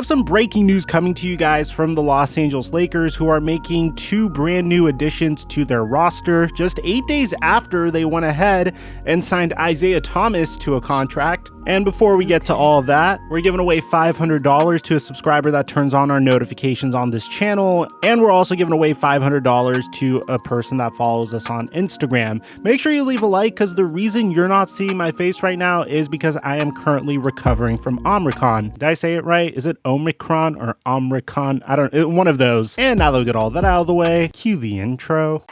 have some breaking news coming to you guys from the Los Angeles Lakers, who are making 2 brand new additions to their roster just 8 days after they went ahead and signed Isaiah Thomas to a contract. And before we get to all of that, we're giving away $500 to a subscriber that turns on our notifications on this channel, and we're also giving away $500 to a person that follows us on Instagram. Make sure you leave a like, because the reason you're not seeing my face right now is because I am currently recovering from Omicron. Did I say it right? Is it Omicron or Omicron? I don't know, one of those. And now that we get all that out of the way, cue the intro.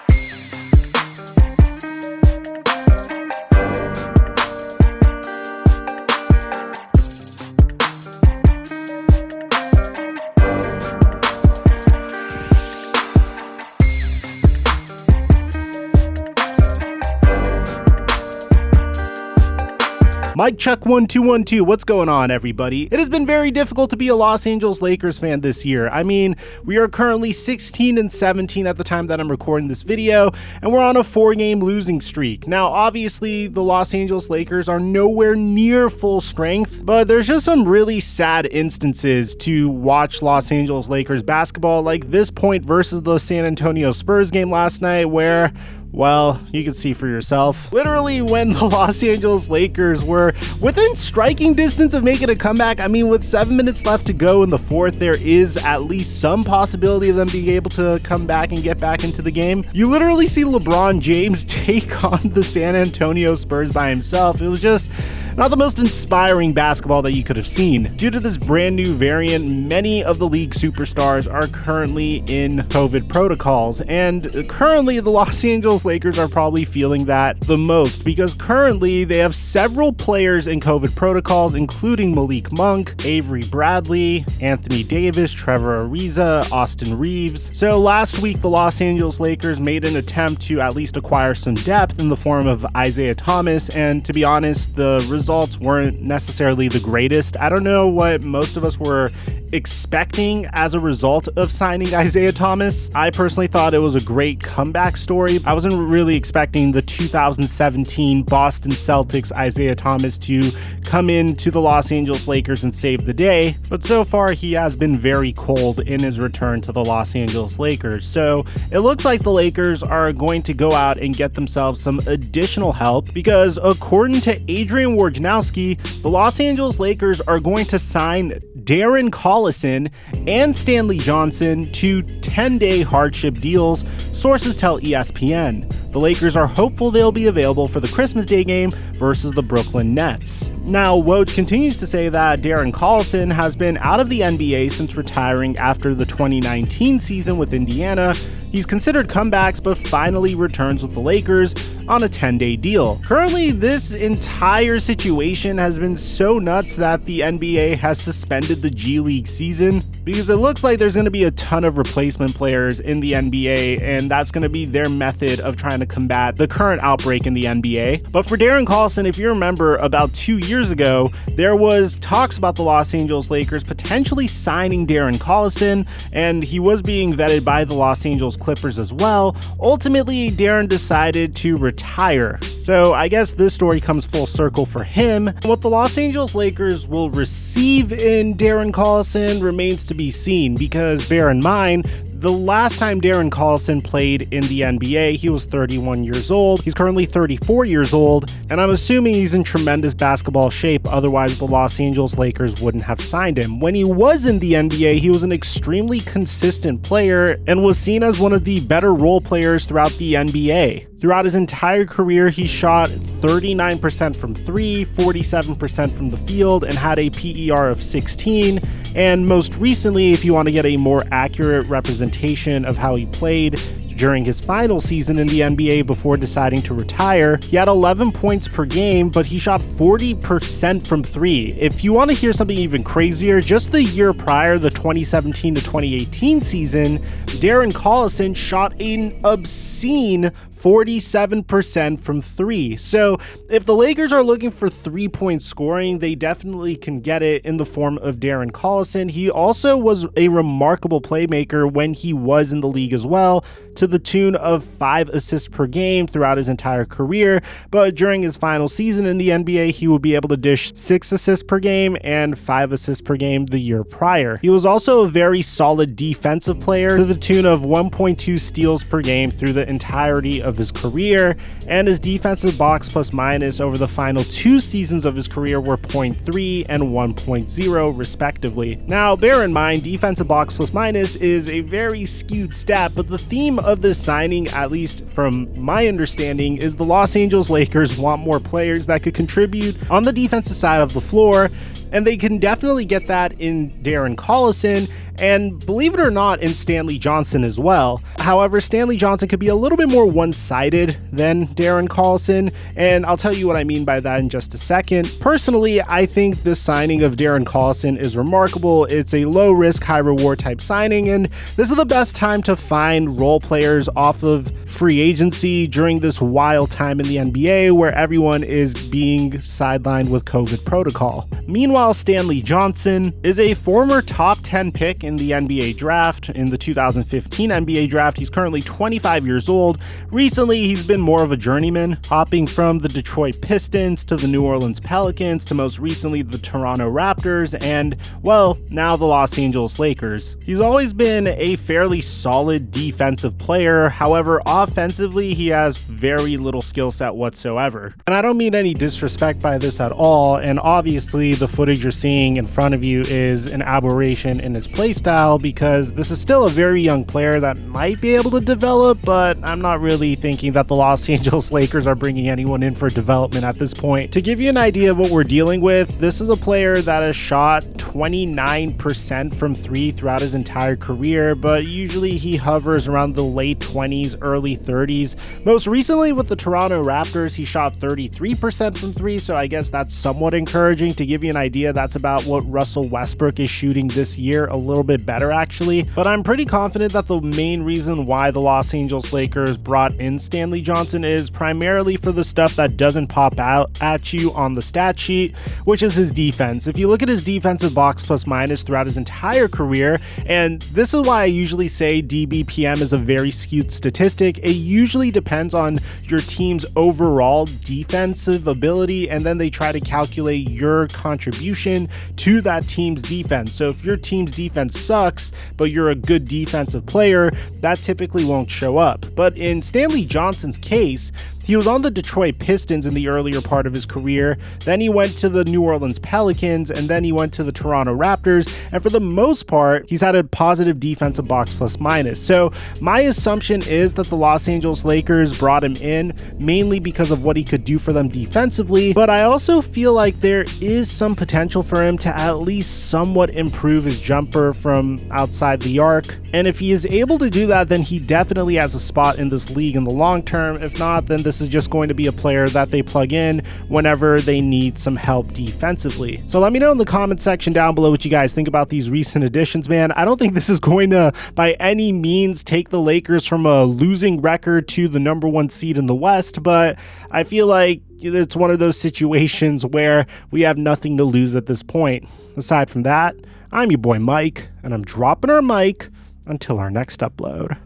Mic check 1 2 1 2. What's going on, everybody? It has been very difficult to be a Los Angeles Lakers fan this year. I mean, we are currently 16-17 at the time that I'm recording this video, and we're on a 4-game losing streak. Now, obviously, the Los Angeles Lakers are nowhere near full strength, but there's just some really sad instances to watch Los Angeles Lakers basketball, like this point versus the San Antonio Spurs game last night, where, well, you can see for yourself. Literally, when the Los Angeles Lakers were within striking distance of making a comeback, I mean, with 7 minutes left to go in the fourth, there is at least some possibility of them being able to come back and get back into the game. You literally see LeBron James take on the San Antonio Spurs by himself. It was just not the most inspiring basketball that you could have seen. Due to this brand new variant, many of the league superstars are currently in COVID protocols, and currently the Los Angeles Lakers are probably feeling that the most, because currently they have several players in COVID protocols, including Malik Monk, Avery Bradley, Anthony Davis, Trevor Ariza, Austin Reeves. So last week, the Los Angeles Lakers made an attempt to at least acquire some depth in the form of Isaiah Thomas, and to be honest, the results weren't necessarily the greatest. I don't know what most of us were expecting as a result of signing Isaiah Thomas. I personally thought it was a great comeback story. I wasn't really expecting the 2017 Boston Celtics Isaiah Thomas to come into the Los Angeles Lakers and save the day, but so far he has been very cold in his return to the Los Angeles Lakers. So it looks like the Lakers are going to go out and get themselves some additional help, because according to Adrian Wojnarowski, the Los Angeles Lakers are going to sign Darren Collison and Stanley Johnson to 10-day hardship deals, sources tell ESPN. The Lakers are hopeful they'll be available for the Christmas Day game versus the Brooklyn Nets. Now, Woj continues to say that Darren Collison has been out of the NBA since retiring after the 2019 season with Indiana. He's considered comebacks, but finally returns with the Lakers on a 10-day deal. Currently, this entire situation has been so nuts that the NBA has suspended the G League season, because it looks like there's going to be a ton of replacement players in the NBA, and that's going to be their method of trying to combat the current outbreak in the NBA. But for Darren Collison, if you remember, about 2 years ago, there was talks about the Los Angeles Lakers potentially signing Darren Collison, and he was being vetted by the Los Angeles Clippers as well. Ultimately, Darren decided to retire. So I guess this story comes full circle for him. What the Los Angeles Lakers will receive in Darren Collison remains to be seen, because bear in mind, the last time Darren Collison played in the NBA, he was 31 years old. He's currently 34 years old, and I'm assuming he's in tremendous basketball shape, otherwise the Los Angeles Lakers wouldn't have signed him. When he was in the NBA, he was an extremely consistent player and was seen as one of the better role players throughout the NBA. Throughout his entire career, he shot 39% from 3, 47% from the field, and had a PER of 16. And most recently, if you want to get a more accurate representation of how he played during his final season in the NBA before deciding to retire, he had 11 points per game, but he shot 40% from 3. If you want to hear something even crazier, just the year prior, the 2017 to 2018 season, Darren Collison shot an obscene 47% from three. So if the Lakers are looking for 3-point scoring, they definitely can get it in the form of Darren Collison. He also was a remarkable playmaker when he was in the league as well, to the tune of 5 assists per game throughout his entire career. But during his final season in the NBA, he will be able to dish 6 assists per game and 5 assists per game the year prior. He was also a very solid defensive player, to the tune of 1.2 steals per game through the entirety of his career, and his defensive box plus minus over the final 2 seasons of his career were 0.3 and 1.0 respectively. Now, bear in mind, defensive box plus minus is a very skewed stat, but the theme of this signing, at least from my understanding, is the Los Angeles Lakers want more players that could contribute on the defensive side of the floor, and they can definitely get that in Darren Collison, and believe it or not, in Stanley Johnson as well. However, Stanley Johnson could be a little bit more one-sided than Darren Collison, and I'll tell you what I mean by that in just a second. Personally, I think this signing of Darren Collison is remarkable. It's a low-risk, high-reward type signing, and this is the best time to find role players off of free agency during this wild time in the NBA where everyone is being sidelined with COVID protocol. Meanwhile, Stanley Johnson is a former top 10 pick in the NBA draft, in the 2015 NBA draft. He's currently 25 years old. Recently, he's been more of a journeyman, hopping from the Detroit Pistons to the New Orleans Pelicans to most recently the Toronto Raptors and, well, now the Los Angeles Lakers. He's always been a fairly solid defensive player. However, offensively, he has very little skill set whatsoever. And I don't mean any disrespect by this at all, and obviously the footage you're seeing in front of you is an aberration in his play style, because this is still a very young player that might be able to develop, but I'm not really thinking that the Los Angeles Lakers are bringing anyone in for development at this point. To give you an idea of what we're dealing with, this is a player that has shot 29% from three throughout his entire career, but usually he hovers around the late 20s, early 30s. Most recently with the Toronto Raptors, he shot 33% from three, so I guess that's somewhat encouraging. To give you an idea, that's about what Russell Westbrook is shooting this year, a little bit better actually. But I'm pretty confident that the main reason why the Los Angeles Lakers brought in Stanley Johnson is primarily for the stuff that doesn't pop out at you on the stat sheet, which is his defense. If you look at his defensive box plus minus throughout his entire career, and this is why I usually say DBPM is a very skewed statistic, it usually depends on your team's overall defensive ability, and then they try to calculate your contribution to that team's defense. So if your team's defense sucks, but you're a good defensive player, that typically won't show up. But in Stanley Johnson's case, he was on the Detroit Pistons in the earlier part of his career, then he went to the New Orleans Pelicans, and then he went to the Toronto Raptors, and for the most part, he's had a positive defensive box plus minus. So my assumption is that the Los Angeles Lakers brought him in mainly because of what he could do for them defensively, but I also feel like there is some potential for him to at least somewhat improve his jumper from outside the arc, and if he is able to do that, then he definitely has a spot in this league in the long term. If not, then this is just going to be a player that they plug in whenever they need some help defensively. So let me know in the comment section down below what you guys think about these recent additions, man. I don't think this is going to by any means take the Lakers from a losing record to the #1 seed in the West, but I feel like it's one of those situations where we have nothing to lose at this point. Aside from that, I'm your boy Mike, and I'm dropping our mic until our next upload.